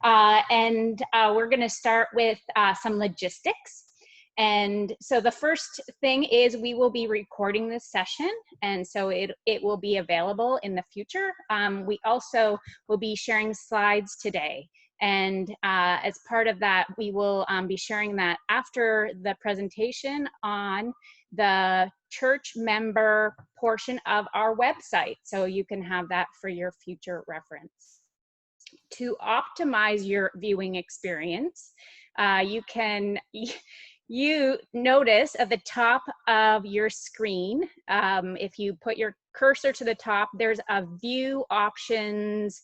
We're going to start with some logistics. And so the first thing is we will be recording this session, and so it will be available in the future. We also will be sharing slides today. And as part of that, we will be sharing that after the presentation on the church member portion of our website. So you can have that for your future reference. To optimize your viewing experience, you notice at the top of your screen, if you put your cursor to the top, there's a view options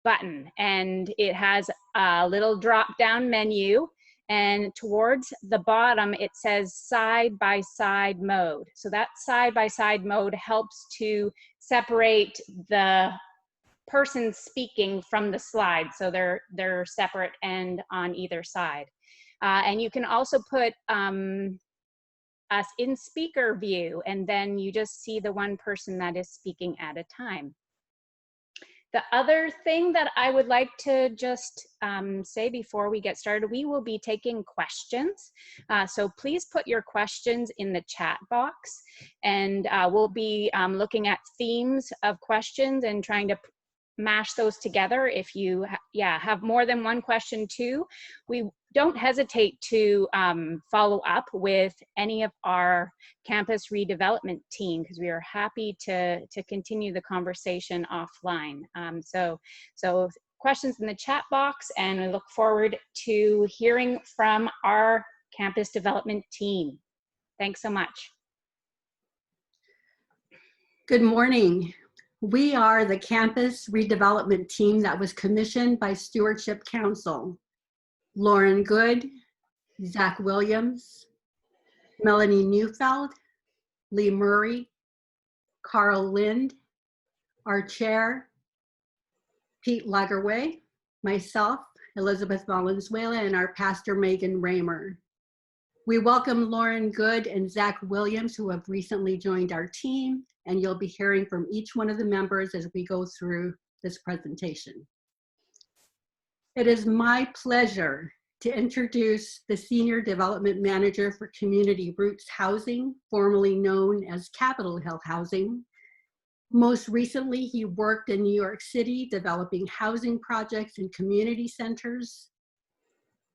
button, and it has a little drop down menu, and towards the bottom it says side-by-side mode. So that side-by-side mode helps to separate the person speaking from the slide, so they're separate and on either side. And you can also put us in speaker view, and then you just see the one person that is speaking at a time. The other thing that I would like to just say before we get started, we will be taking questions. So please put your questions in the chat box, and we'll be looking at themes of questions and trying to mash those together. If you have more than one question too, we don't hesitate to follow up with any of our campus redevelopment team, because we are happy to continue the conversation offline. So questions in the chat box, and we look forward to hearing from our campus development team. Thanks so much. Good morning. We are the campus redevelopment team that was commissioned by Stewardship Council. Lauren Good, Zach Williams, Melanie Neufeld, Lee Murray, Carl Lind, our chair, Pete Lagerway, myself, Elizabeth Valenzuela, and our pastor, Megan Raymer. We welcome Lauren Good and Zach Williams, who have recently joined our team, and you'll be hearing from each one of the members as we go through this presentation. It is my pleasure to introduce the Senior Development Manager for Community Roots Housing, formerly known as Capitol Hill Housing. Most recently, he worked in New York City developing housing projects and community centers.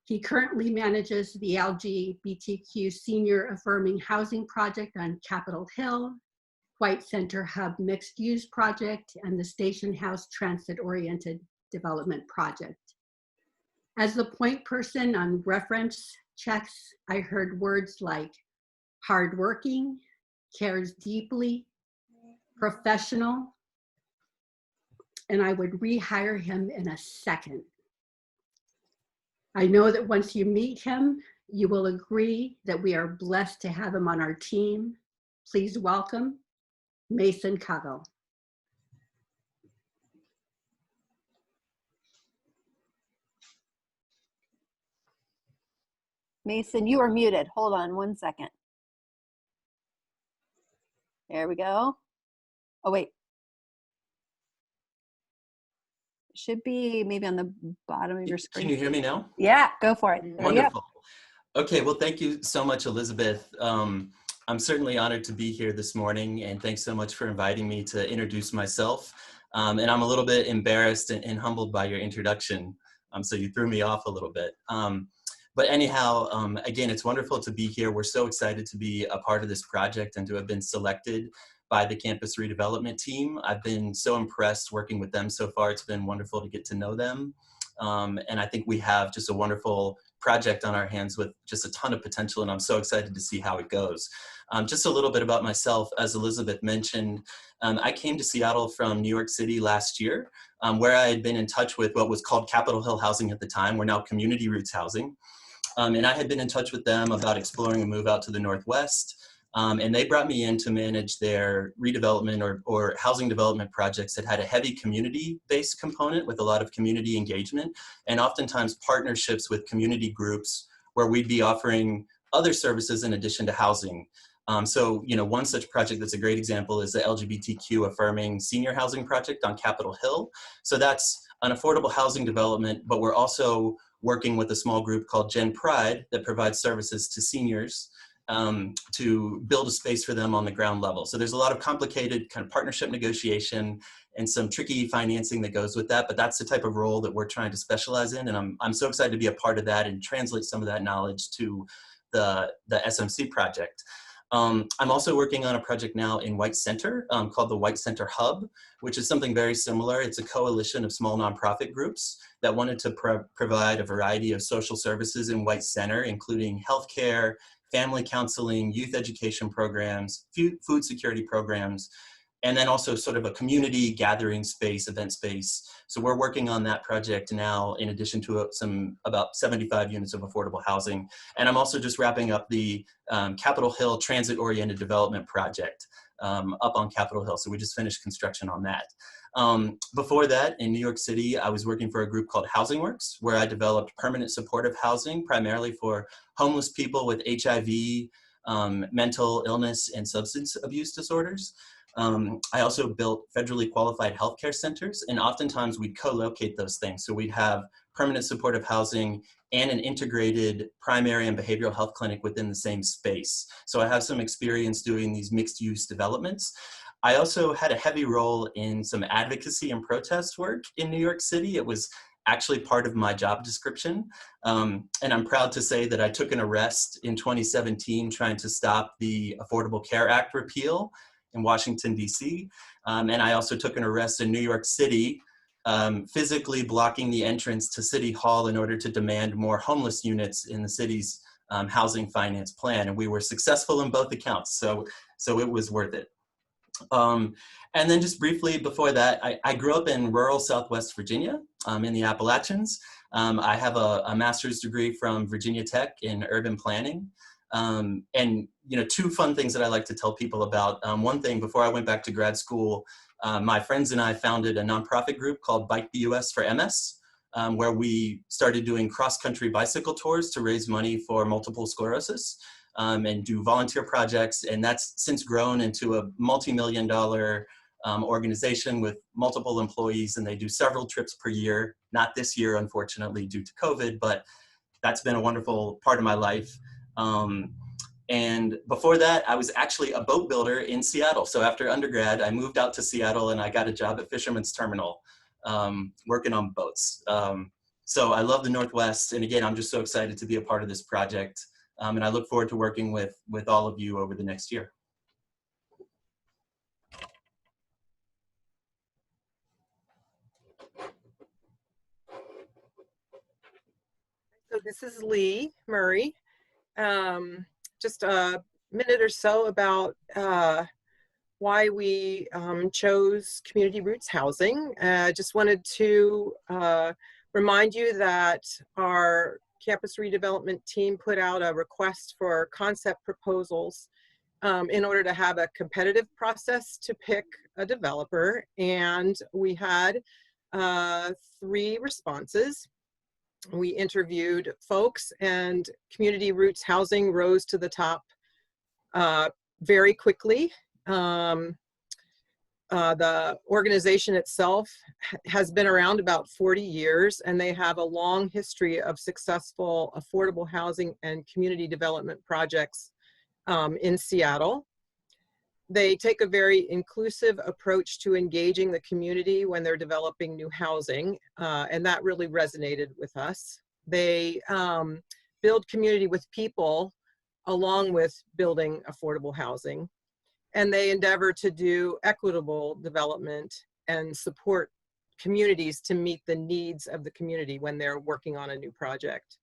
He currently manages the LGBTQ Senior Affirming Housing Project on Capitol Hill, White Center Hub Mixed Use Project, and the Station House Transit Oriented Development Project. As the point person on reference checks, I heard words like hardworking, cares deeply, professional, and I would rehire him in a second. I know that once you meet him, you will agree that we are blessed to have him on our team. Please welcome Mason Covell. Mason, you are muted. Hold on one second. There we go. Oh, wait. Should be maybe on the bottom of your screen. Can you hear me now? Yeah, go for it. Wonderful. Okay, well, thank you so much, Elizabeth. I'm certainly honored to be here this morning, and thanks so much for inviting me to introduce myself. And I'm a little bit embarrassed and humbled by your introduction, so you threw me off a little bit. But anyhow, again, it's wonderful to be here. We're so excited to be a part of this project and to have been selected by the campus redevelopment team. I've been so impressed working with them so far. It's been wonderful to get to know them. And I think we have just a wonderful project on our hands with just a ton of potential, and I'm so excited to see how it goes. Just a little bit about myself. As Elizabeth mentioned, I came to Seattle from New York City last year, where I had been in touch with what was called Capitol Hill Housing at the time. We're now Community Roots Housing. And I had been in touch with them about exploring a move out to the Northwest. And they brought me in to manage their redevelopment or housing development projects that had a heavy community-based component with a lot of community engagement, and oftentimes partnerships with community groups where we'd be offering other services in addition to housing. So, you know, one such project that's a great example is the LGBTQ Affirming Senior Housing Project on Capitol Hill. So that's an affordable housing development, but we're also working with a small group called Gen Pride that provides services to seniors to build a space for them on the ground level. So there's a lot of complicated kind of partnership negotiation and some tricky financing that goes with that, but that's the type of role that we're trying to specialize in. And I'm so excited to be a part of that and translate some of that knowledge to the SMC project. I'm also working on a project now in White Center called the White Center Hub, which is something very similar. It's a coalition of small nonprofit groups that wanted to provide a variety of social services in White Center, including healthcare, family counseling, youth education programs, food security programs, and then also sort of a community gathering space, event space. So we're working on that project now, in addition to about 75 units of affordable housing. And I'm also just wrapping up the Capitol Hill Transit-Oriented Development Project up on Capitol Hill. So we just finished construction on that. Before that, in New York City, I was working for a group called Housing Works, where I developed permanent supportive housing, primarily for homeless people with HIV, mental illness, and substance abuse disorders. I also built federally qualified healthcare centers, and oftentimes we'd co-locate those things. So we'd have permanent supportive housing and an integrated primary and behavioral health clinic within the same space. So I have some experience doing these mixed use developments. I also had a heavy role in some advocacy and protest work in New York City. It was actually part of my job description. And I'm proud to say that I took an arrest in 2017 trying to stop the Affordable Care Act repeal in Washington, D.C. And I also took an arrest in New York City, physically blocking the entrance to City Hall in order to demand more homeless units in the city's housing finance plan. And we were successful in both accounts, so it was worth it. And then just briefly before that, I grew up in rural Southwest Virginia in the Appalachians. I have a master's degree from Virginia Tech in urban planning. And two fun things that I like to tell people about. One thing, before I went back to grad school, my friends and I founded a nonprofit group called Bike the US for MS, where we started doing cross-country bicycle tours to raise money for multiple sclerosis and do volunteer projects. And that's since grown into a multi-million-dollar organization with multiple employees, and they do several trips per year. Not this year, unfortunately, due to COVID, but that's been a wonderful part of my life. And before that, I was actually a boat builder in Seattle. So after undergrad, I moved out to Seattle and I got a job at Fisherman's Terminal, working on boats. So I love the Northwest. And again, I'm just so excited to be a part of this project. And I look forward to working with all of you over the next year. So this is Lee Murray. Just a minute or so about why we chose Community Roots Housing. Just wanted to remind you that our campus redevelopment team put out a request for concept proposals in order to have a competitive process to pick a developer. And we had 3 responses. We interviewed folks, and Community Roots Housing rose to the top very quickly. The organization itself has been around about 40 years, and they have a long history of successful affordable housing and community development projects in Seattle. They take a very inclusive approach to engaging the community when they're developing new housing, and that really resonated with us. They build community with people along with building affordable housing, and they endeavor to do equitable development and support communities to meet the needs of the community when they're working on a new project.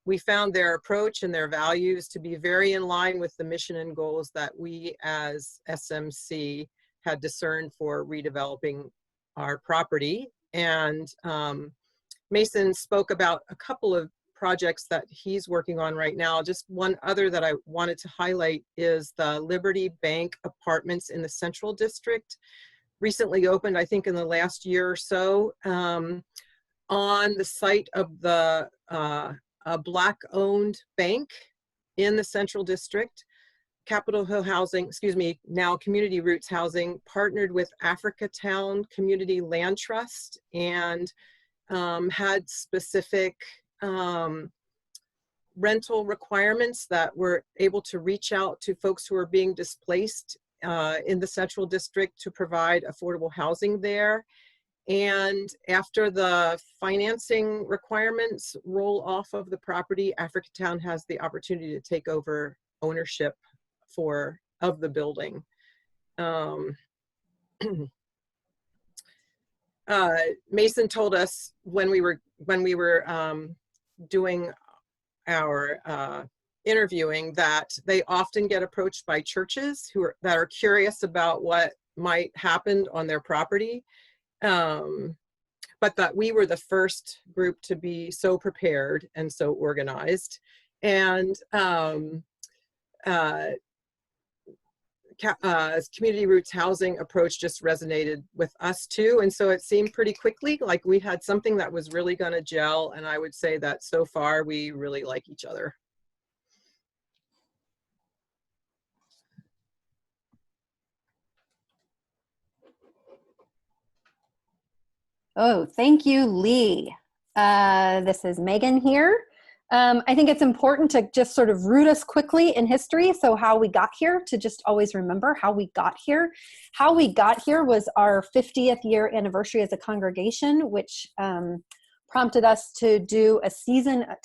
We found their approach and their values to be very in line with the mission and goals that we as SMC had discerned for redeveloping our property. And Mason spoke about a couple of projects that he's working on right now. Just one other that I wanted to highlight is the Liberty Bank Apartments in the Central District. Recently opened, I think in the last year or so, on the site of the a Black-owned bank in the Central District. Capitol Hill Housing, excuse me, now Community Roots Housing, partnered with Africatown Community Land Trust and had specific rental requirements that were able to reach out to folks who are being displaced in the Central District to provide affordable housing there. And after the financing requirements roll off of the property, Africatown has the opportunity to take over ownership of the building. Mason told us when we were doing our interviewing that they often get approached by churches that are curious about what might happen on their property, but that we were the first group to be so prepared and so organized. And Community Roots Housing approach just resonated with us too. And so it seemed pretty quickly like we had something that was really going to gel. And I would say that so far we really like each other. Oh, thank you, Lee. This is Megan here. I think it's important to just sort of root us quickly in history. So how we got here, to just always remember how we got here. How we got here was our 50th year anniversary as a congregation, which prompted us to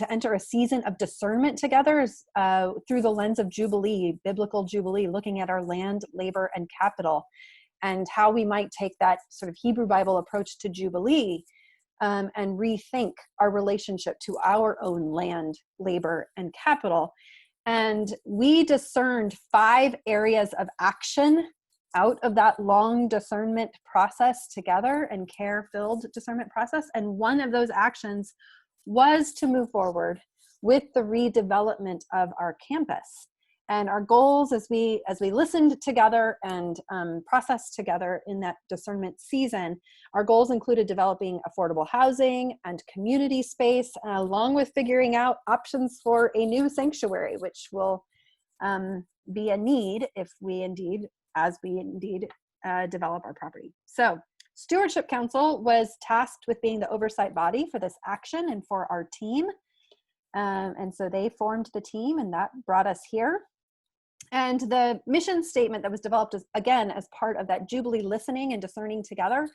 enter a season of discernment together through the lens of Jubilee, biblical Jubilee, looking at our land, labor, and capital, and how we might take that sort of Hebrew Bible approach to Jubilee and rethink our relationship to our own land, labor, and capital. And we discerned 5 areas of action out of that long discernment process together, and care-filled discernment process. And one of those actions was to move forward with the redevelopment of our campus. And our goals as we listened together and processed together in that discernment season, our goals included developing affordable housing and community space, along with figuring out options for a new sanctuary, which will be a need as we indeed develop our property. So Stewardship Council was tasked with being the oversight body for this action and for our team. And so they formed the team, and that brought us here. And the mission statement that was developed as part of that Jubilee listening and discerning together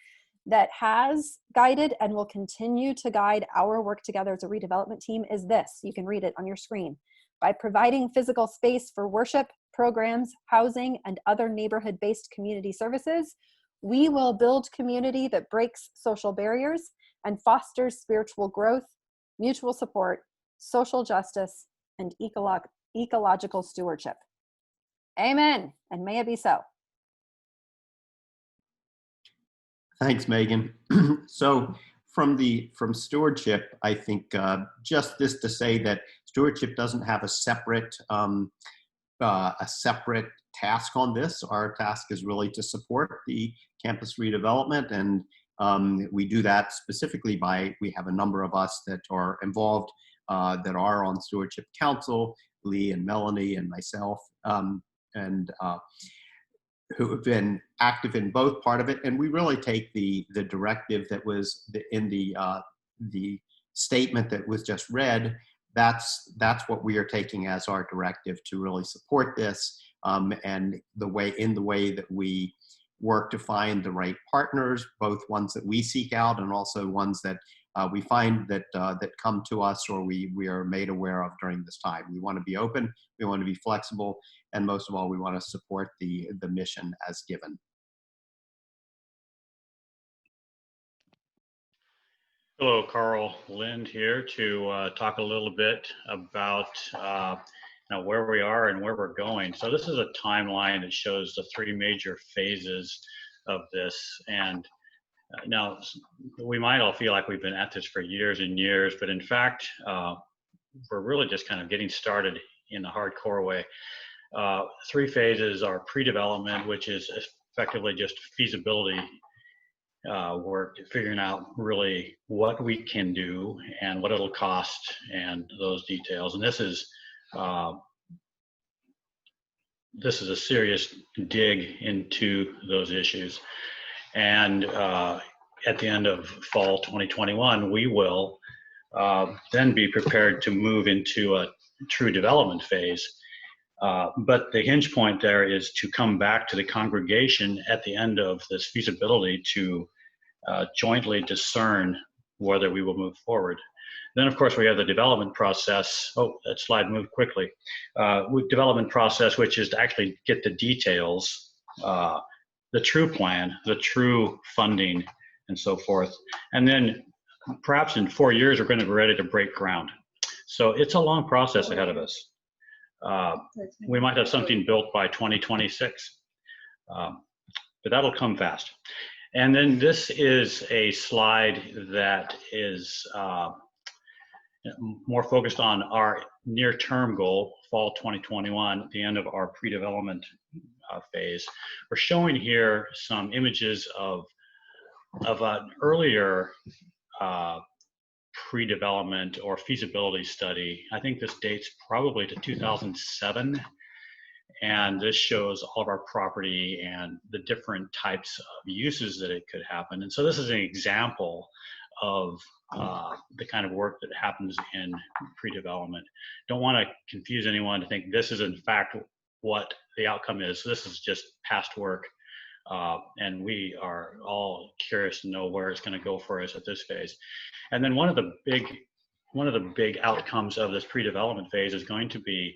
that has guided and will continue to guide our work together as a redevelopment team is this. You can read it on your screen. By providing physical space for worship, programs, housing, and other neighborhood-based community services, we will build community that breaks social barriers and fosters spiritual growth, mutual support, social justice, and ecological stewardship. Amen, and may it be so. Thanks, Megan. So from stewardship, I think just this to say that stewardship doesn't have a separate task on this. Our task is really to support the campus redevelopment, and we do that specifically we have a number of us that are involved that are on Stewardship Council, Lee and Melanie and myself, and who have been active in both part of it. And we really take the directive that was in the statement that was just read. That's what we are taking as our directive to really support this, and the way that we work to find the right partners, both ones that we seek out and also ones that we find that come to us or we are made aware of during this time. We want to be open, we want to be flexible, and most of all, we want to support the mission as given. Hello, Carl Lind here to talk a little bit about where we are and where we're going. So this is a timeline that shows the 3 major phases of this. And now we might all feel like we've been at this for years and years, but in fact, we're really just kind of getting started in a hardcore way. 3 phases are pre-development, which is effectively just feasibility work, figuring out really what we can do and what it'll cost and those details. And this is a serious dig into those issues. And at the end of fall 2021, we will then be prepared to move into a true development phase. But the hinge point there is to come back to the congregation at the end of this feasibility to jointly discern whether we will move forward. Then, of course, we have the development process. Oh, that slide moved quickly. Development process, which is to actually get the details, the true plan, the true funding, and so forth. And then perhaps in 4 years, we're going to be ready to break ground. So it's a long process ahead of us. We might have something built by 2026, but that'll come fast. And then this is a slide that is more focused on our near-term goal, fall 2021, at the end of our pre-development phase. We're showing here some images of an earlier pre-development or feasibility study. I think this dates probably to 2007. And this shows all of our property and the different types of uses that it could happen. And so this is an example of the kind of work that happens in pre-development. Don't want to confuse anyone to think this is in fact what the outcome is. This is just past work. And we are all curious to know where it's going to go for us at this phase. And then one of the big outcomes of this pre-development phase is going to be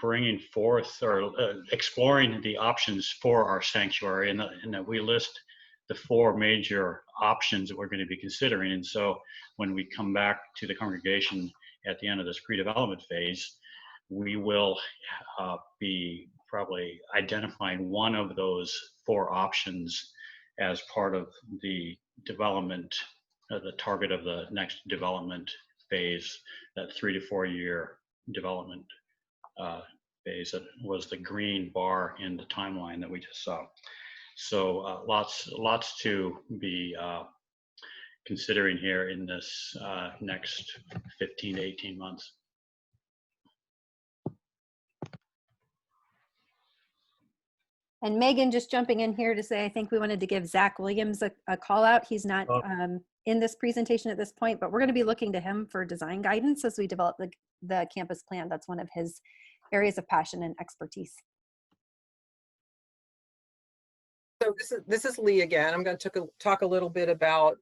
bringing forth or exploring the options for our sanctuary, and that we list the 4 major options that we're going to be considering. And so when we come back to the congregation at the end of this pre-development phase, we will be probably identifying one of those 4 options as part of the development, the target of the next development phase, that 3 to 4 year development phase that was the green bar in the timeline that we just saw. So lots to be considering here in this next 15 to 18 months. And Megan, just jumping in here to say, I think we wanted to give Zach Williams a call out. He's not in this presentation at this point, but we're going to be looking to him for design guidance as we develop the campus plan. That's one of his areas of passion and expertise. So this is Lee again. I'm going to talk a little bit about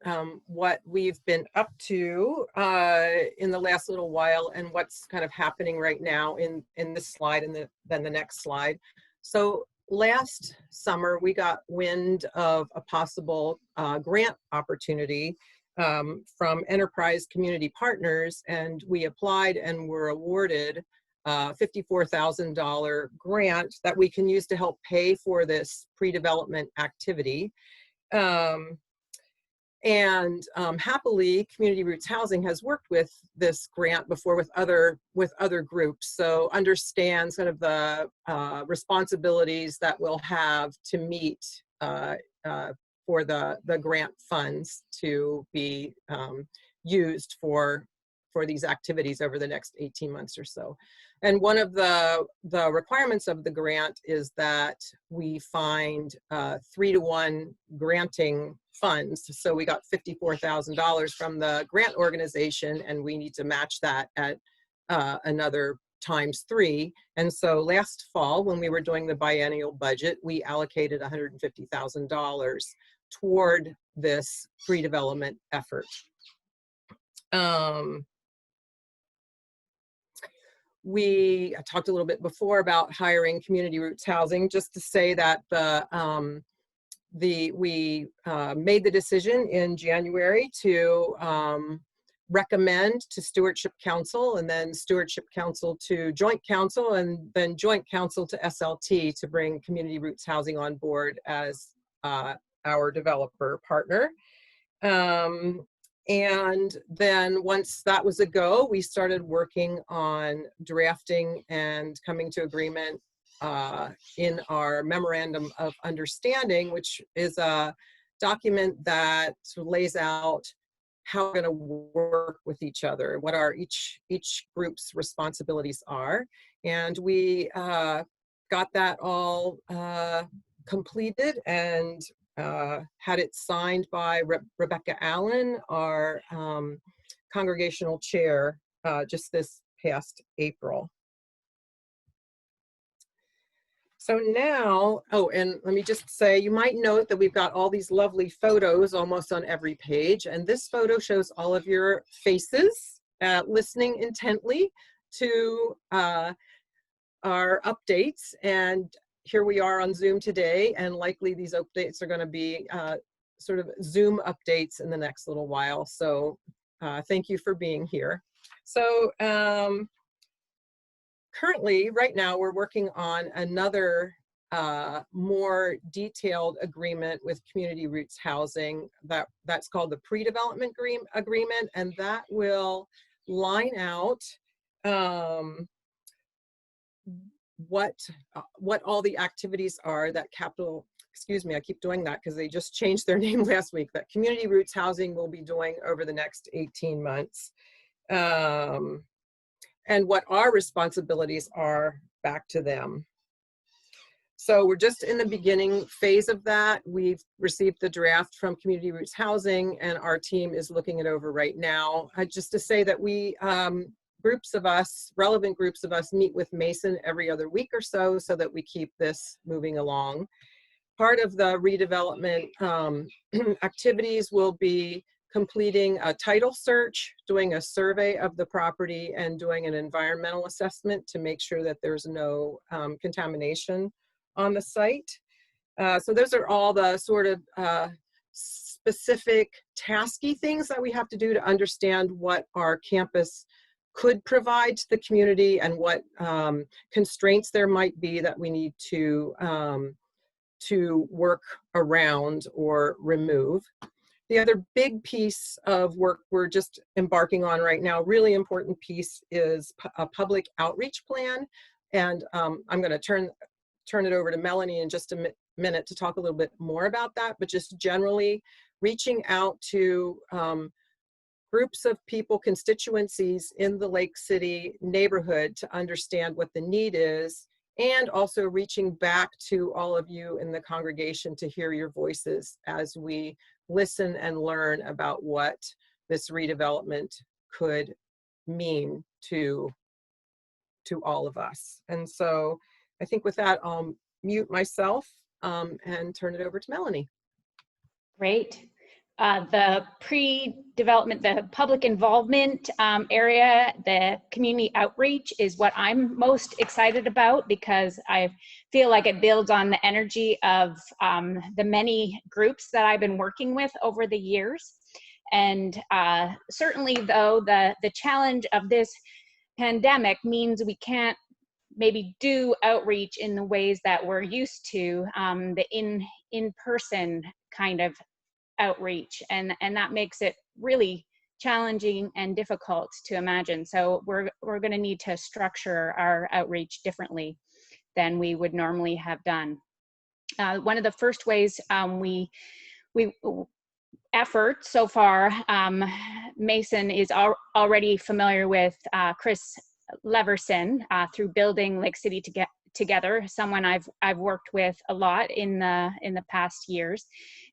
what we've been up to in the last little while and what's kind of happening right now in this slide and then the next slide. So last summer, we got wind of a possible grant opportunity from Enterprise Community Partners, and we applied and were awarded a $54,000 grant that we can use to help pay for this pre-development activity. Happily, Community Roots Housing has worked with this grant before with other groups, so understands kind of the responsibilities that we'll have to meet for the grant funds to be used for these activities over the next 18 months or so. And one of the requirements of the grant is that we find 3-to-1 granting funds. So we got $54,000 from the grant organization, and we need to match that at another ×3. And so last fall, when we were doing the biennial budget, we allocated $150,000 toward this pre-development effort. I talked a little bit before about hiring Community Roots Housing, just to say that we made the decision in January to recommend to Stewardship Council, and then Stewardship Council to Joint Council, and then Joint Council to SLT to bring Community Roots Housing on board as our developer partner. And then once that was a go, we started working on drafting and coming to agreement in our Memorandum of Understanding, which is a document that sort of lays out how we're going to work with each other, what our each group's responsibilities are. And we got that all completed and had it signed by Rebecca Allen, our congregational chair, just this past April. So now, oh, and let me just say, you might note that we've got all these lovely photos almost on every page. And this photo shows all of your faces listening intently to our updates. And here we are on Zoom today, and likely these updates are going to be sort of Zoom updates in the next little while. So thank you for being here. So currently, right now, we're working on another more detailed agreement with Community Roots Housing. That's called the pre-development agreement, and that will line out what all the activities are that excuse me, I keep doing that because they just changed their name last week, that Community Roots Housing will be doing over the next 18 months. And what our responsibilities are back to them. So we're just in the beginning phase of that. We've received the draft from Community Roots Housing, and our team is looking it over right now. Just to say that we, groups of us, relevant groups of us, meet with Mason every other week or so that we keep this moving along. Part of the redevelopment activities will be completing a title search, doing a survey of the property, and doing an environmental assessment to make sure that there's no contamination on the site. So those are all the sort of specific tasky things that we have to do to understand what our campus could provide to the community and what constraints there might be that we need to work around or remove. The other big piece of work we're just embarking on right now, really important piece, is a public outreach plan. And I'm going to turn it over to Melanie in just a minute to talk a little bit more about that, but just generally reaching out to groups of people, constituencies in the Lake City neighborhood to understand what the need is, and also reaching back to all of you in the congregation to hear your voices as we listen and learn about what this redevelopment could mean to all of us. And so I think with that, I'll mute myself and turn it over to Melanie. Great. The pre-development, the public involvement area, the community outreach is what I'm most excited about, because I feel like it builds on the energy of the many groups that I've been working with over the years. And certainly, though, the challenge of this pandemic means we can't maybe do outreach in the ways that we're used to, the in-person kind of outreach, and that makes it really challenging and difficult to imagine. So we're going to need to structure our outreach differently than we would normally have done. One of the first ways we effort so far, Mason is already familiar with Chris Leverson through Building Lake City Together, someone I've worked with a lot in the past years,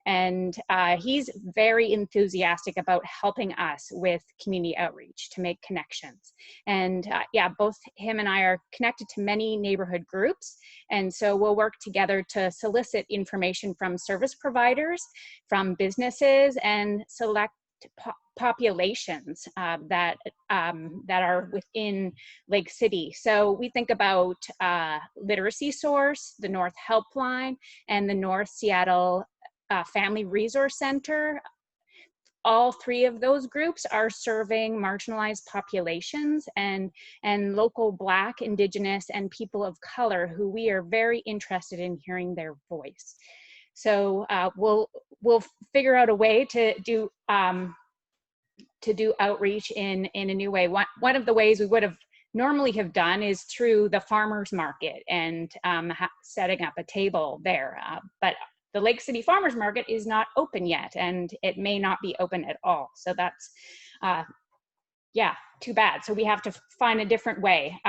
and he's very enthusiastic about helping us with community outreach to make connections. And yeah, both him and I are connected to many neighborhood groups, and so we'll work together to solicit information from service providers, from businesses, and select populations that are within Lake City. So we think about Literacy Source, the North Helpline, and the North Seattle Family Resource Center. All three of those groups are serving marginalized populations and local Black, Indigenous, and people of color who we are very interested in hearing their voice. So we'll figure out a way to do outreach in a new way. One of the ways we would have normally have done is through the farmers market and setting up a table there. But the Lake City Farmers Market is not open yet, and it may not be open at all. So that's, yeah, too bad. So we have to find a different way.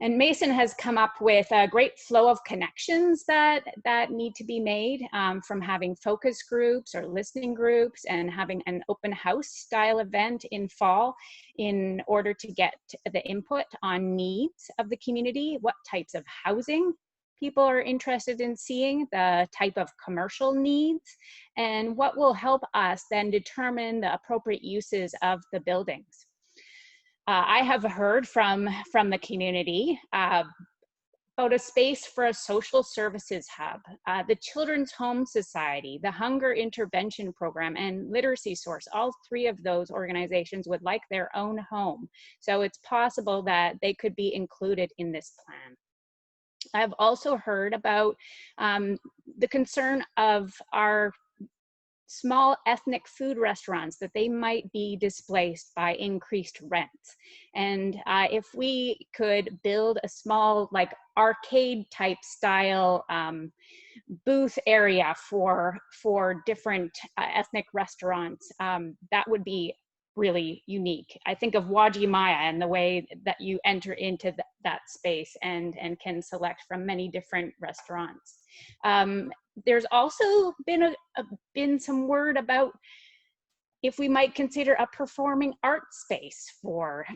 And Mason has come up with a great flow of connections that need to be made, from having focus groups or listening groups and having an open house style event in fall in order to get the input on needs of the community, what types of housing people are interested in seeing, the type of commercial needs, and what will help us then determine the appropriate uses of the buildings. I have heard from the community about a space for a social services hub, the Children's Home Society, the Hunger Intervention Program, and Literacy Source. All three of those organizations would like their own home. So it's possible that they could be included in this plan. I've also heard about the concern of our small ethnic food restaurants, that they might be displaced by increased rents. And if we could build a small, like, arcade type style booth area for different ethnic restaurants, that would be really unique. I think of Wajimaya and the way that you enter into that space and can select from many different restaurants. There's also been some word about if we might consider a performing arts space for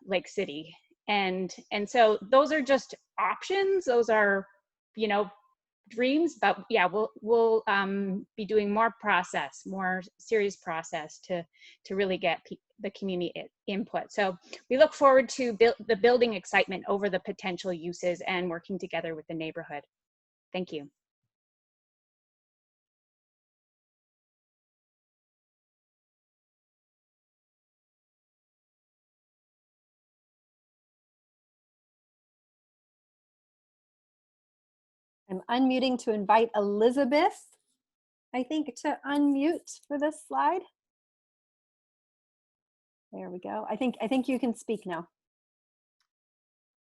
Lake City. And so those are just options. Those are, you know, dreams, but yeah, we'll be doing more serious process to really get the community input. So we look forward to the building excitement over the potential uses and working together with the neighborhood. Thank you. I'm unmuting to invite Elizabeth, I think, to unmute for this slide. There we go. I think you can speak now.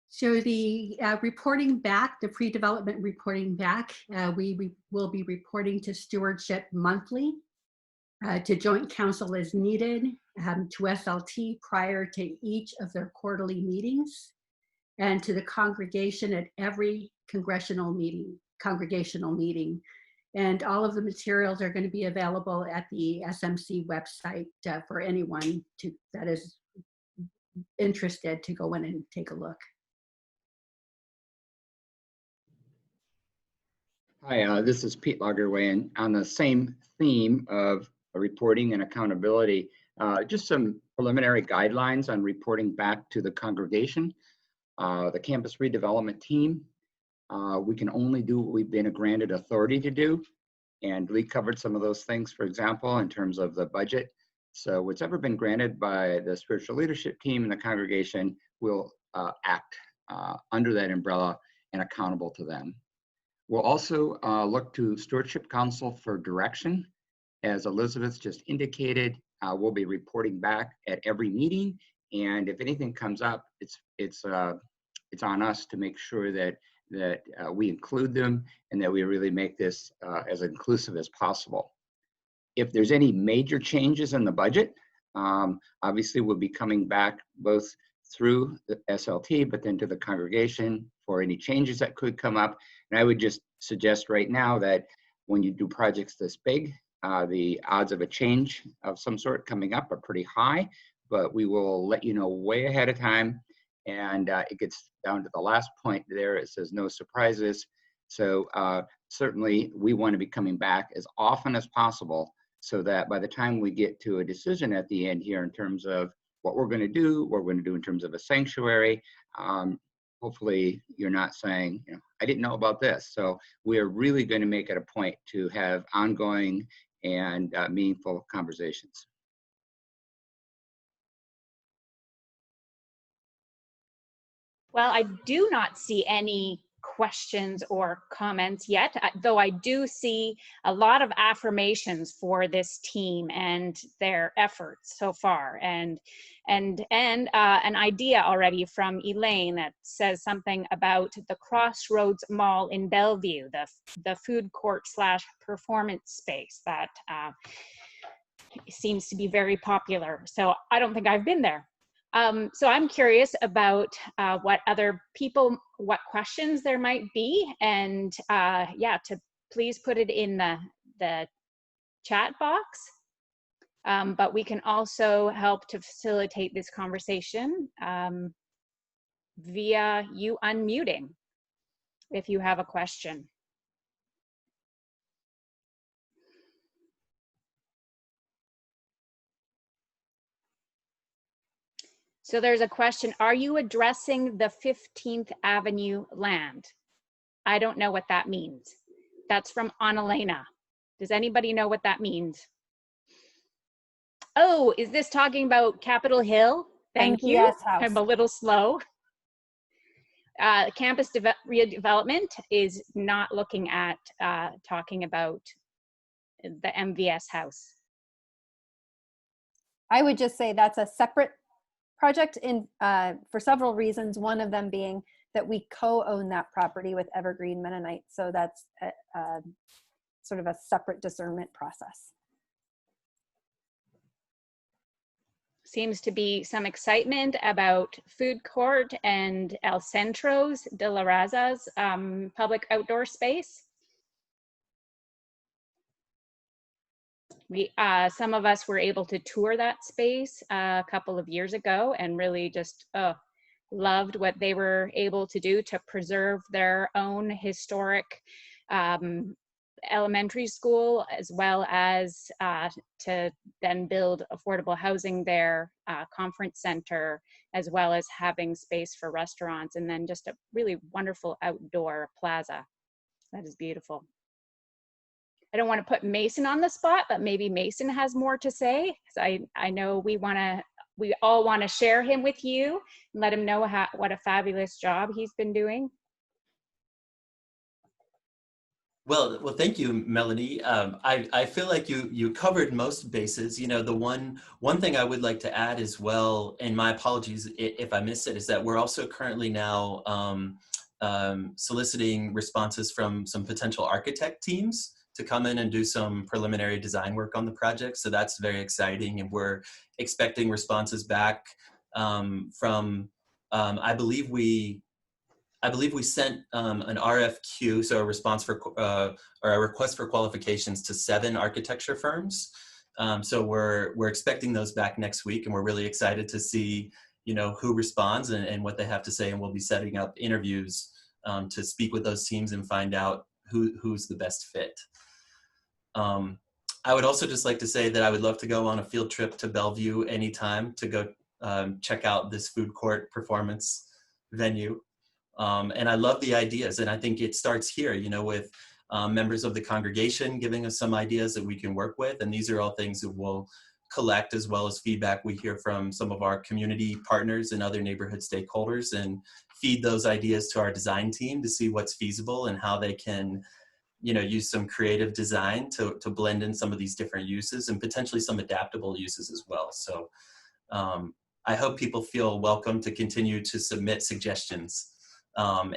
So the reporting back, the pre-development reporting back, we will be reporting to stewardship monthly, to joint council as needed, to SLT prior to each of their quarterly meetings, and to the congregation at every congregational meeting. And all of the materials are going to be available at the SMC website for anyone that is interested to go in and take a look. Hi, this is Pete Lagerwey, and on the same theme of reporting and accountability, just some preliminary guidelines on reporting back to the congregation. The campus redevelopment team, we can only do what we've been granted authority to do, and Lee covered some of those things, for example, in terms of the budget. So what's ever been granted by the spiritual leadership team and the congregation will act under that umbrella and accountable to them. We'll also look to Stewardship Council for direction. As Elizabeth just indicated, we'll be reporting back at every meeting, and if anything comes up, it's on us to make sure that we include them and that we really make this as inclusive as possible. If there's any major changes in the budget, obviously we'll be coming back both through the SLT, but then to the congregation for any changes that could come up. And I would just suggest right now that when you do projects this big, the odds of a change of some sort coming up are pretty high, but we will let you know way ahead of time. And it gets down to the last point there. It says no surprises. So certainly we want to be coming back as often as possible so that by the time we get to a decision at the end here in terms of what we're going to do, what we're going to do in terms of a sanctuary, hopefully you're not saying, you know, I didn't know about this. So we are really going to make it a point to have ongoing and meaningful conversations. Well, I do not see any questions or comments yet, though I do see a lot of affirmations for this team and their efforts so far, and an idea already from Elaine that says something about the Crossroads Mall in Bellevue, the food court / performance space that seems to be very popular. So I don't think I've been there, So I'm curious about what other people, what questions there might be, and yeah, to please put it in the chat box. But we can also help to facilitate this conversation via you unmuting if you have a question. So there's a question, are you addressing the 15th Avenue land? I don't know what that means. That's from Annalena. Does anybody know what that means? Oh, is this talking about Capitol Hill? Thank you. NPS house. I'm a little slow. Campus redevelopment is not looking at talking about the MVS house. I would just say that's a separate project for several reasons. One of them being that we co-own that property with Evergreen Mennonite. So that's sort of a separate discernment process. Seems to be some excitement about food court and El Centro's de la Raza's public outdoor space. Some of us were able to tour that space a couple of years ago and really just loved what they were able to do to preserve their own historic elementary school, as well as to then build affordable housing there, conference center, as well as having space for restaurants, and then just a really wonderful outdoor plaza. That is beautiful. I don't want to put Mason on the spot, but maybe Mason has more to say. I know we all want to share him with you and let him know what a fabulous job he's been doing. Well, thank you, Melanie. I feel like you covered most bases. You know, the one thing I would like to add as well, and my apologies if I missed it, is that we're also currently now soliciting responses from some potential architect teams to come in and do some preliminary design work on the project. So that's very exciting, and we're expecting responses back from. I believe we sent an RFQ, so a response for or a request for qualifications to 7 architecture firms. So we're expecting those back next week, and we're really excited to see, you know, who responds and what they have to say. And we'll be setting up interviews to speak with those teams and find out who's the best fit. I would also just like to say that I would love to go on a field trip to Bellevue anytime to go check out this food court performance venue. And I love the ideas, and I think it starts here, you know, with members of the congregation giving us some ideas that we can work with. And these are all things that we'll collect, as well as feedback we hear from some of our community partners and other neighborhood stakeholders, and feed those ideas to our design team to see what's feasible and how they can, you know, use some creative design to blend in some of these different uses and potentially some adaptable uses as well. So I hope people feel welcome to continue to submit suggestions on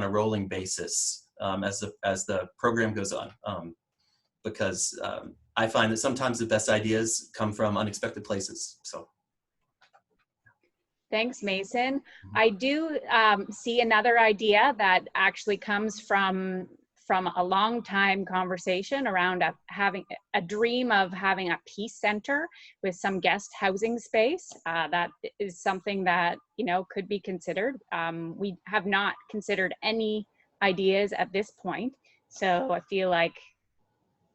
a rolling basis as the program goes on, because I find that sometimes the best ideas come from unexpected places. So thanks, Mason. I do see another idea that actually comes from a long time conversation around having a dream of having a peace center with some guest housing space. That is something that, you know, could be considered. We have not considered any ideas at this point. So I feel like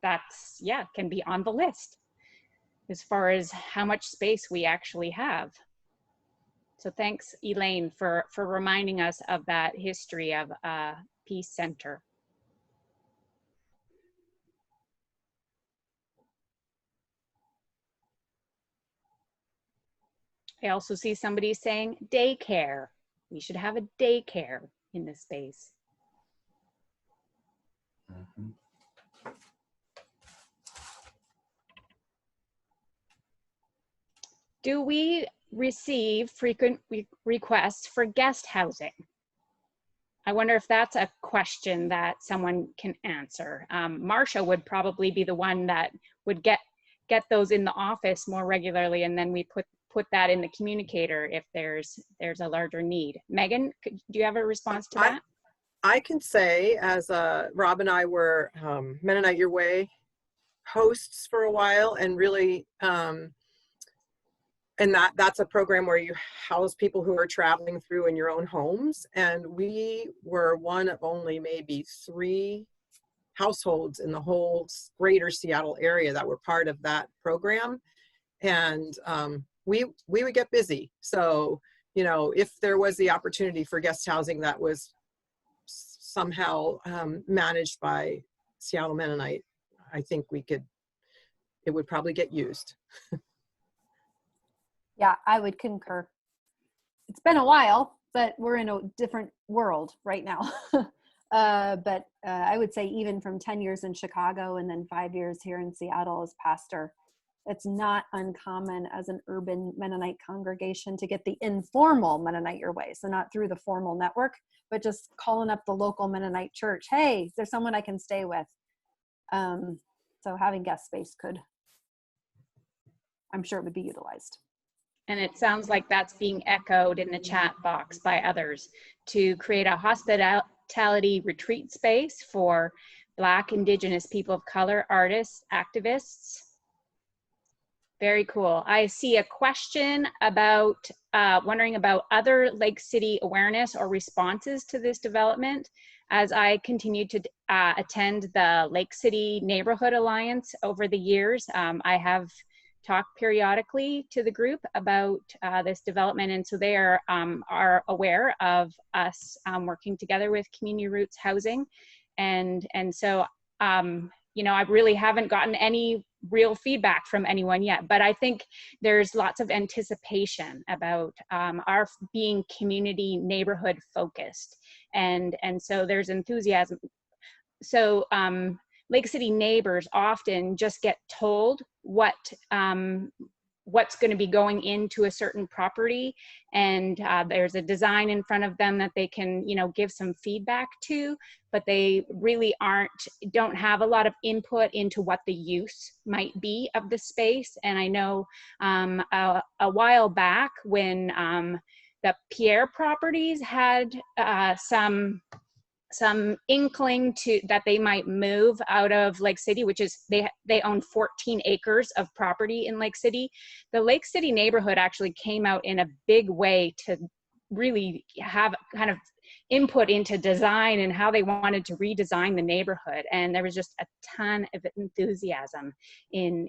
that's, yeah, can be on the list as far as how much space we actually have. So thanks, Elaine, for reminding us of that history of Peace Center. I also see somebody saying daycare. We should have a daycare in this space. mm-hmm. Do we receive frequent requests for guest housing? I wonder if that's a question that someone can answer. Marsha would probably be the one that would get those in the office more regularly, and then we put put that in the communicator if there's a larger need. Megan, do you have a response to that? I can say, as Rob and I were Mennonite Your Way hosts for a while, and really, and that's a program where you house people who are traveling through in your own homes. And we were one of only maybe 3 households in the whole greater Seattle area that were part of that program. And we would get busy. So, you know, if there was the opportunity for guest housing that was somehow managed by Seattle Mennonite, I think it would probably get used. Yeah, I would concur. It's been a while, but we're in a different world right now. But I would say even from 10 years in Chicago and then 5 years here in Seattle as pastor, it's not uncommon as an urban Mennonite congregation to get the informal Mennonite Your Way. So not through the formal network, but just calling up the local Mennonite church. Hey, is there someone I can stay with? So having guest space I'm sure it would be utilized. And it sounds like that's being echoed in the chat box by others to create a hospitality retreat space for Black, Indigenous, people of color, artists, activists. Very cool. I see a question about wondering about other Lake City awareness or responses to this development. As I continue to attend the Lake City Neighborhood Alliance over the years, I have talked periodically to the group about this development, and so they are aware of us working together with Community Roots Housing, and so you know, I really haven't gotten any real feedback from anyone yet, but I think there's lots of anticipation about our being community neighborhood focused, and so there's enthusiasm. So Lake City neighbors often just get told what's going to be going into a certain property, and there's a design in front of them that they can, you know, give some feedback to, but they really don't have a lot of input into what the use might be of the space. And I know a while back when the Pierre properties had some inkling that they might move out of Lake City, which is they own 14 acres of property in Lake City. The Lake City neighborhood actually came out in a big way to really have kind of input into design and how they wanted to redesign the neighborhood. And there was just a ton of enthusiasm in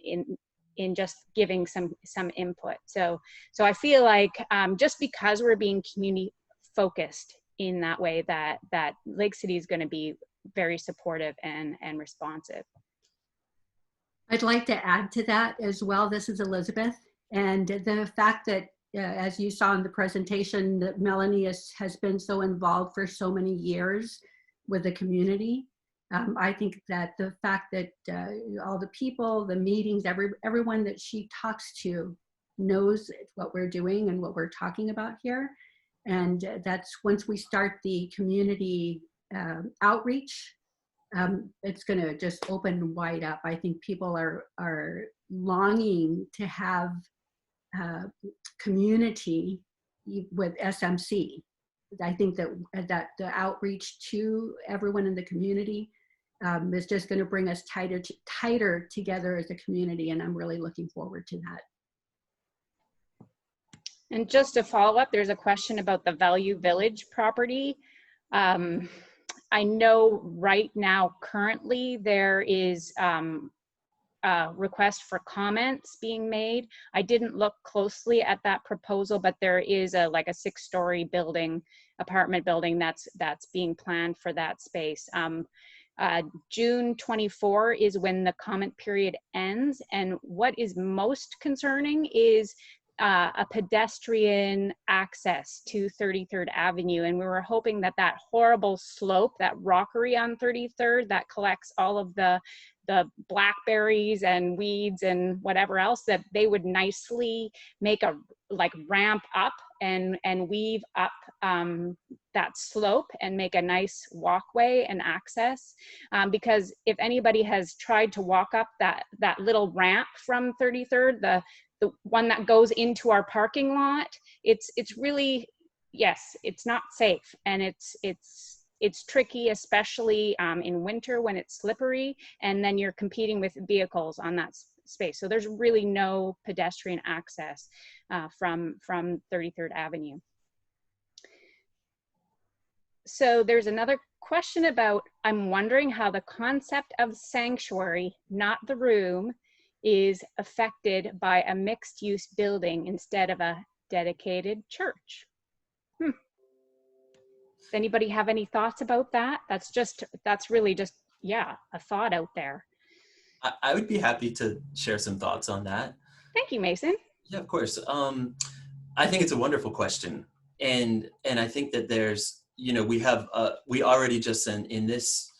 just giving some input. So I feel like just because we're being community focused in that way, that Lake City is going to be very supportive and responsive. I'd like to add to that as well. This is Elizabeth, and the fact that as you saw in the presentation, that Melanie has been so involved for so many years with the community. I think that the fact that all the people, the meetings, everyone that she talks to knows what we're doing and what we're talking about here. And that's once we start the community outreach, it's going to just open wide up. I think people are longing to have community with SMC. I think that the outreach to everyone in the community is just going to bring us tighter together as a community, and I'm really looking forward to that. And just to follow up, there's a question about the Value Village property. I know right now, currently, there is a request for comments being made. I didn't look closely at that proposal, but there is like a 6-story apartment building that's being planned for that space. June 24 is when the comment period ends, and what is most concerning is a pedestrian access to 33rd Avenue. And we were hoping that that horrible slope, that rockery on 33rd that collects all of the blackberries and weeds and whatever else, that they would nicely make a ramp up and weave up that slope and make a nice walkway and access. Because if anybody has tried to walk up that little ramp from 33rd, the the one that goes into our parking lot, it's really, yes, it's not safe, and it's tricky, especially in winter when it's slippery, and then you're competing with vehicles on that space. So there's really no pedestrian access from 33rd Avenue. So there's another question about, I'm wondering how the concept of sanctuary, not the room, is affected by a mixed-use building instead of a dedicated church. Does anybody have any thoughts about that? That's really just, yeah, a thought out there. I would be happy to share some thoughts on that. Thank you, Mason. Yeah, of course. I think it's a wonderful question. And I think that there's, we already just in this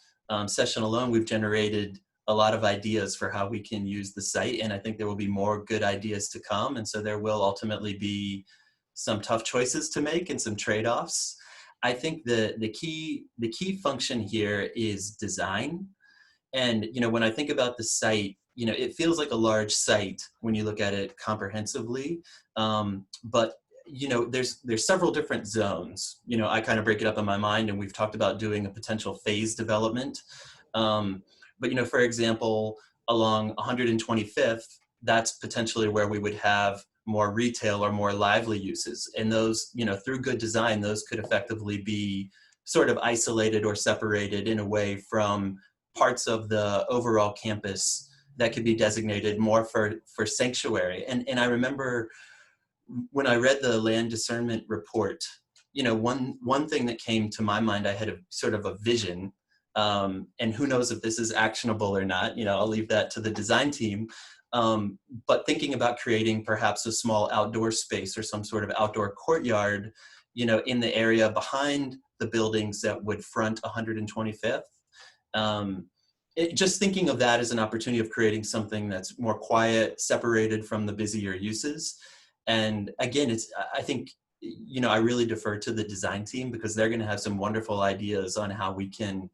session alone, we've generated a lot of ideas for how we can use the site. And I think there will be more good ideas to come. And so there will ultimately be some tough choices to make and some trade-offs. I think the key function here is design. And, when I think about the site, it feels like a large site when you look at it comprehensively. But there's several different zones. I kind of break it up in my mind, and we've talked about doing a potential phase development. But for example, along 125th, that's potentially where we would have more retail or more lively uses. And those, through good design, those could effectively be sort of isolated or separated in a way from parts of the overall campus that could be designated more for sanctuary. And I remember when I read the land discernment report, one thing that came to my mind, I had a sort of a vision, and who knows if this is actionable or not, I'll leave that to the design team. But thinking about creating perhaps a small outdoor space or some sort of outdoor courtyard, in the area behind the buildings that would front 125th. Just thinking of that as an opportunity of creating something that's more quiet, separated from the busier uses. And again, I think, I really defer to the design team because they're going to have some wonderful ideas on how we can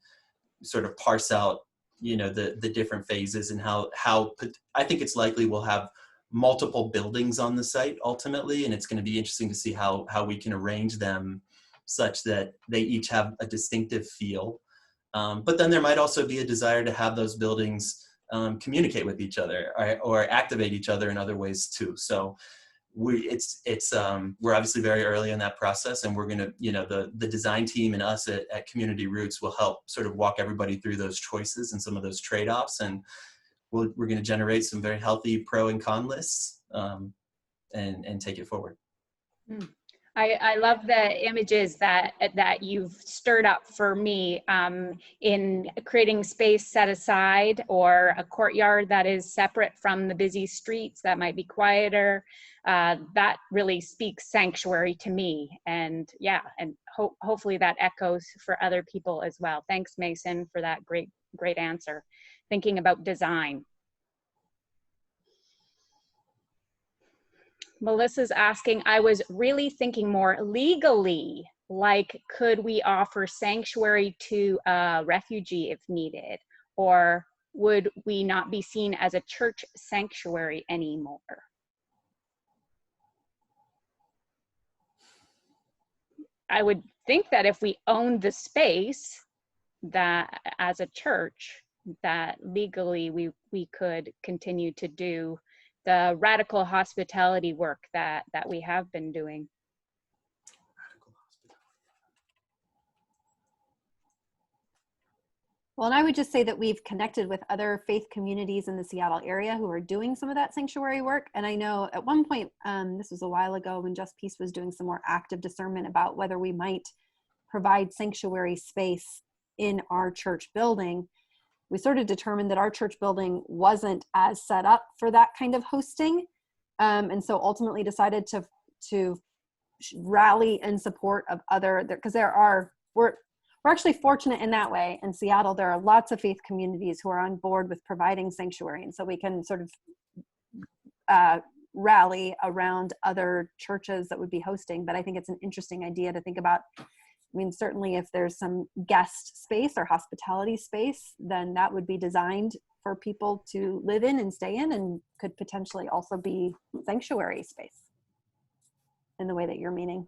sort of parse out, the different phases and how I think it's likely we'll have multiple buildings on the site ultimately. And it's going to be interesting to see how we can arrange them such that they each have a distinctive feel. But then there might also be a desire to have those buildings communicate with each other or activate each other in other ways too. So we're obviously very early in that process, and we're going to, the design team and us at Community Roots will help sort of walk everybody through those choices and some of those trade-offs. And we're going to generate some very healthy pro and con lists and take it forward. I love the images that you've stirred up for me in creating space set aside, or a courtyard that is separate from the busy streets that might be quieter. That really speaks sanctuary to me, and yeah, and hopefully that echoes for other people as well. Thanks, Mason, for that great answer. Thinking about design. Melissa's asking, I was really thinking more legally, like could we offer sanctuary to a refugee if needed, or would we not be seen as a church sanctuary anymore? I would think that if we owned the space, that as a church, that legally we could continue to do the radical hospitality work that we have been doing. Well, and I would just say that we've connected with other faith communities in the Seattle area who are doing some of that sanctuary work. And I know at one point, this was a while ago when Just Peace was doing some more active discernment about whether we might provide sanctuary space in our church building. We sort of determined that our church building wasn't as set up for that kind of hosting. And so ultimately decided to rally in support of other, because we're actually fortunate in that way. In Seattle, there are lots of faith communities who are on board with providing sanctuary. And so we can sort of rally around other churches that would be hosting. But I think it's an interesting idea to think about. I mean, certainly if there's some guest space or hospitality space, then that would be designed for people to live in and stay in, and could potentially also be sanctuary space in the way that you're meaning.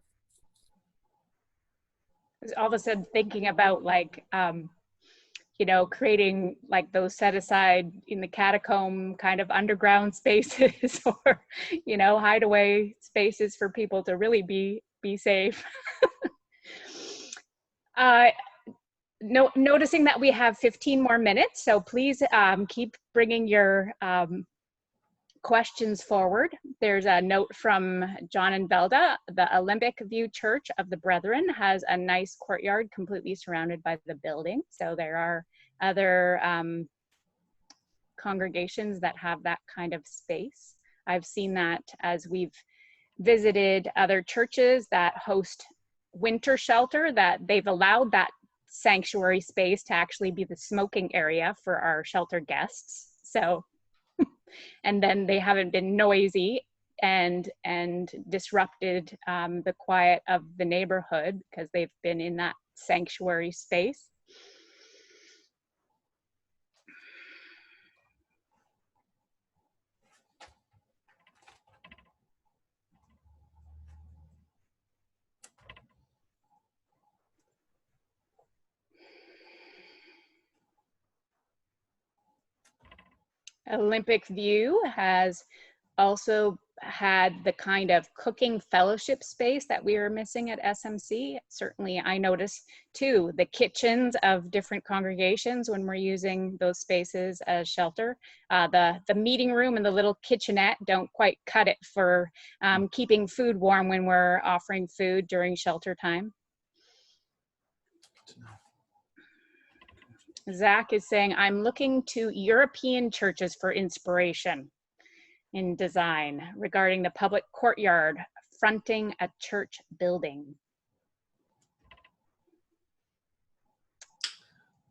All of a sudden thinking about like, you know, creating like those set aside in the catacomb kind of underground spaces or, you know, hideaway spaces for people to really be safe. Noticing that we have 15 more minutes, so please keep bringing your questions forward. There's a note from John and Belda. The Olympic View Church of the Brethren has a nice courtyard completely surrounded by the building. So there are other congregations that have that kind of space. I've seen that as we've visited other churches that host winter shelter, that they've allowed that sanctuary space to actually be the smoking area for our shelter guests. So and then they haven't been noisy and disrupted the quiet of the neighborhood because they've been in that sanctuary space. Olympic View has also had the kind of cooking fellowship space that we were missing at SMC. Certainly I noticed too, the kitchens of different congregations when we're using those spaces as shelter. The meeting room and the little kitchenette don't quite cut it for keeping food warm when we're offering food during shelter time. Zach is saying, I'm looking to European churches for inspiration in design regarding the public courtyard fronting a church building.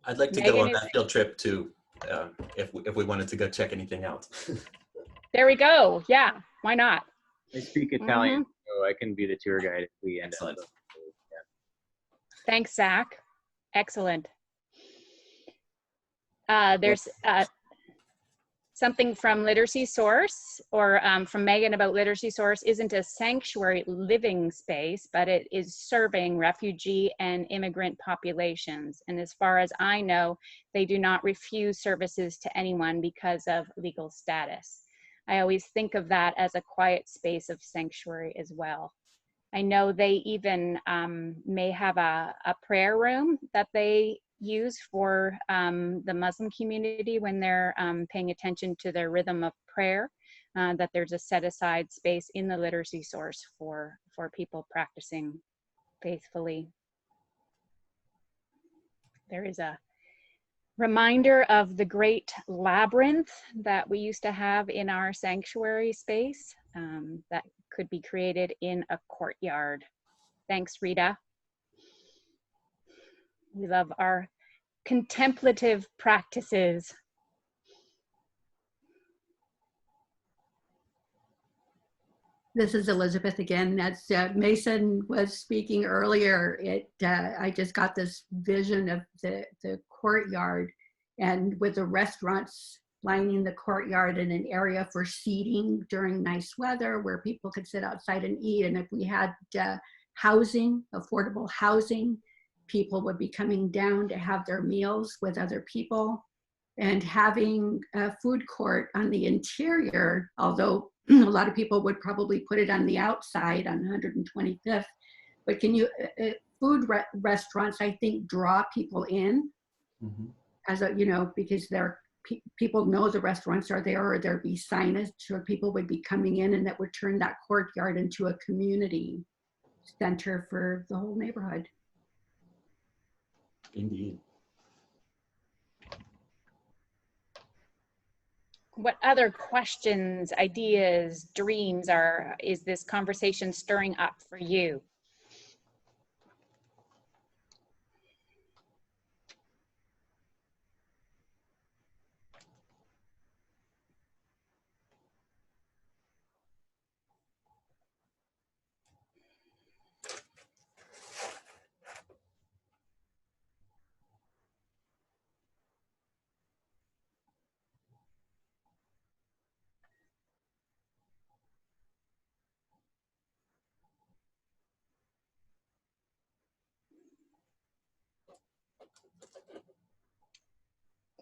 I'd like to go on that field trip too, if we wanted to go check anything out. There we go. Yeah, why not? I speak Italian, so I can be the tour guide if we end up. Yeah. Thanks, Zach. Excellent. There's something from Literacy Source, or from Megan about Literacy Source, isn't a sanctuary living space, but it is serving refugee and immigrant populations. And as far as I know, they do not refuse services to anyone because of legal status. I always think of that as a quiet space of sanctuary as well. I know they even may have a prayer room that they use for the Muslim community when they're paying attention to their rhythm of prayer, that there's a set aside space in the Literacy Source for people practicing faithfully. There is a reminder of the great labyrinth that we used to have in our sanctuary space that could be created in a courtyard. Thanks, Rita. We love our contemplative practices. This is Elizabeth again. As Mason was speaking earlier, I just got this vision of the courtyard, and with the restaurants lining the courtyard and an area for seating during nice weather where people could sit outside and eat. And if we had housing, affordable housing, people would be coming down to have their meals with other people, and having a food court on the interior, although a lot of people would probably put it on the outside on 125th. But can you, restaurants, I think, draw people in as a, you know, because they're, people know the restaurants are there, or there'd be signage, so people would be coming in, and that would turn that courtyard into a community center for the whole neighborhood. Indeed. What other questions, ideas, dreams is this conversation stirring up for you?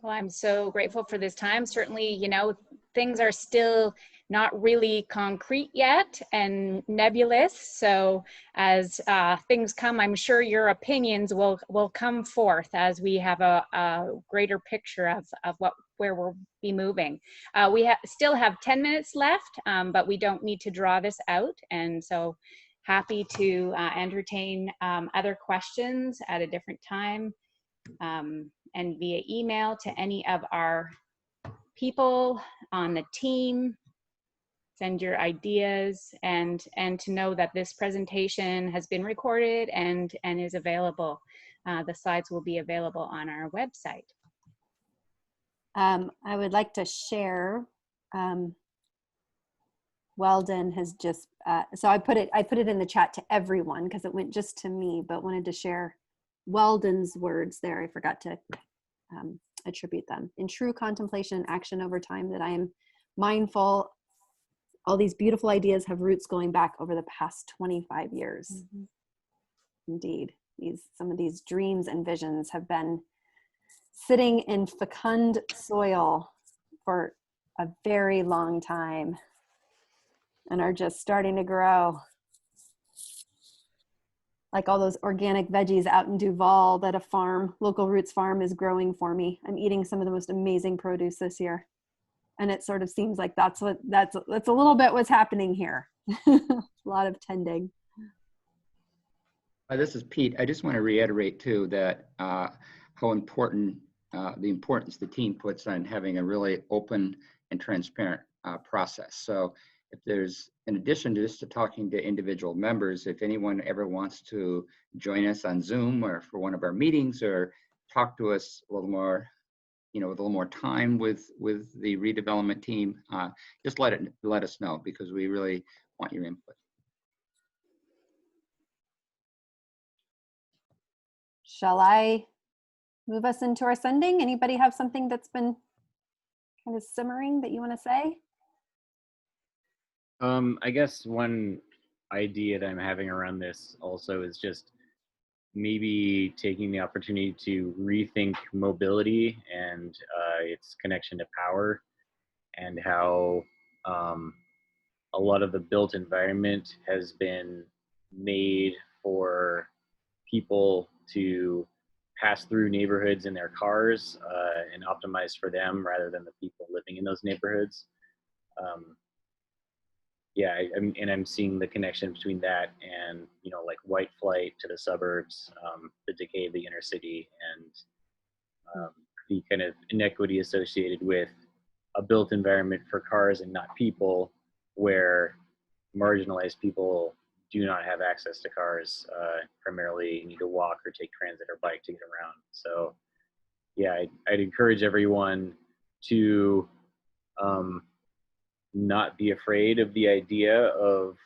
Well, I'm so grateful for this time. Certainly, you know, things are still not really concrete yet and nebulous. So as things come, I'm sure your opinions will come forth as we have a greater picture of where we'll be moving. We still have 10 minutes left, but we don't need to draw this out. And so happy to entertain other questions at a different time. And via email to any of our people on the team. Send your ideas, and to know that this presentation has been recorded and is available. The slides will be available on our website. I would like to share. Weldon has just so I put it in the chat to everyone because it went just to me, but wanted to share Weldon's words there. I forgot to attribute them. In true contemplation and action over time, that I am mindful all these beautiful ideas have roots going back over the past 25 years. Mm-hmm. Indeed, some of these dreams and visions have been sitting in fecund soil for a very long time and are just starting to grow. Like all those organic veggies out in Duval that a farm, Local Roots Farm, is growing for me. I'm eating some of the most amazing produce this year. And it sort of seems like that's a little bit what's happening here. A lot of tending. This is Pete. I just want to reiterate too that how important the importance the team puts on having a really open and transparent process. So if there's, in addition to just to talking to individual members, if anyone ever wants to join us on Zoom or for one of our meetings or talk to us a little more, with a little more time with the redevelopment team, just let us know, because we really want your input. Shall I move us into our sending? Anybody have something that's been kind of simmering that you want to say? I guess one idea that I'm having around this also is just maybe taking the opportunity to rethink mobility and its connection to power, and how a lot of the built environment has been made for people to pass through neighborhoods in their cars and optimized for them rather than the people living in those neighborhoods. I'm seeing the connection between that and, like white flight to the suburbs, the decay of the inner city, and the kind of inequity associated with a built environment for cars and not people, where marginalized people do not have access to cars, primarily need to walk or take transit or bike to get around. So yeah, I'd encourage everyone to not be afraid of the idea of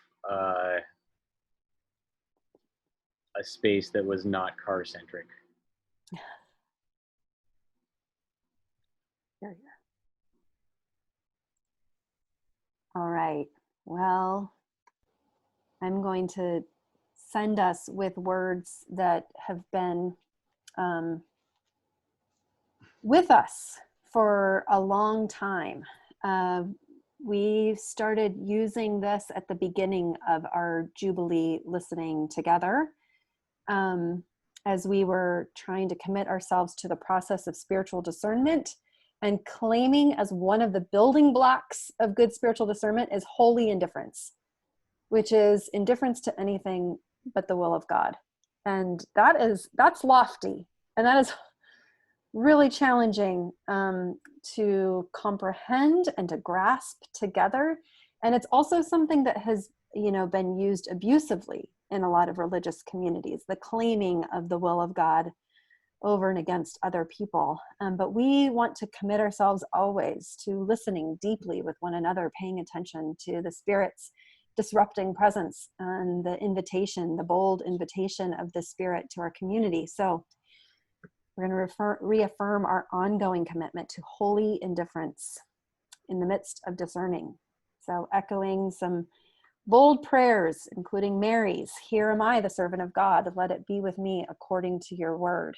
a space that was not car centric. All right. Well, I'm going to send us with words that have been with us for a long time. We started using this at the beginning of our Jubilee listening together, as we were trying to commit ourselves to the process of spiritual discernment, and claiming as one of the building blocks of good spiritual discernment is holy indifference, which is indifference to anything but the will of God. And that's lofty, and that is really challenging to comprehend and to grasp together. And it's also something that has, been used abusively in a lot of religious communities, the claiming of the will of God over and against other people. But we want to commit ourselves always to listening deeply with one another, paying attention to the Spirit's disrupting presence and the bold invitation of the Spirit to our community. So we're going to reaffirm our ongoing commitment to holy indifference in the midst of discerning. So echoing some bold prayers, including Mary's, "Here am I, the servant of God, let it be with me according to your word."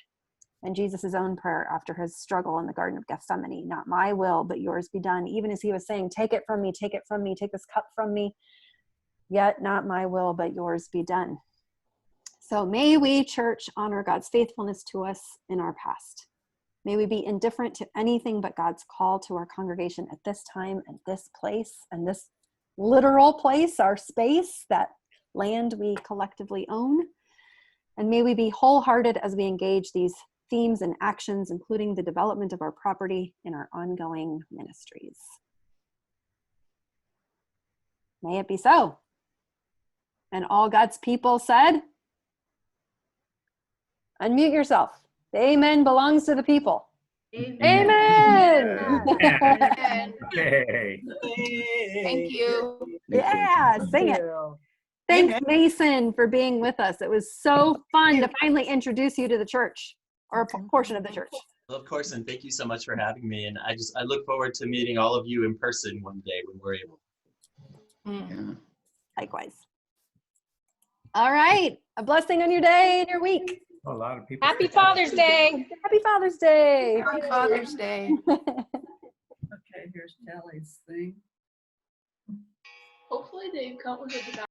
And Jesus' own prayer after his struggle in the Garden of Gethsemane, not my will, but yours be done. Even as he was saying, take it from me, take this cup from me, yet not my will, but yours be done. So may we, church, honor God's faithfulness to us in our past. May we be indifferent to anything but God's call to our congregation at this time and this place and this literal place, our space, that land we collectively own. And may we be wholehearted as we engage these themes and actions, including the development of our property in our ongoing ministries. May it be so. And all God's people said, unmute yourself. The amen belongs to the people. Amen. Amen. Hey. Thank you. Yeah, sing it. Thanks, Mason, for being with us. It was so fun to finally introduce you to the church, or a portion of the church. Well, of course, and thank you so much for having me. And I look forward to meeting all of you in person one day when we're able. Yeah. Likewise. All right. A blessing on your day and your week. A lot of people. Happy Father's Day. Happy Father's Day. Happy Father's Day. Okay, here's Kelly's thing. Hopefully they come with a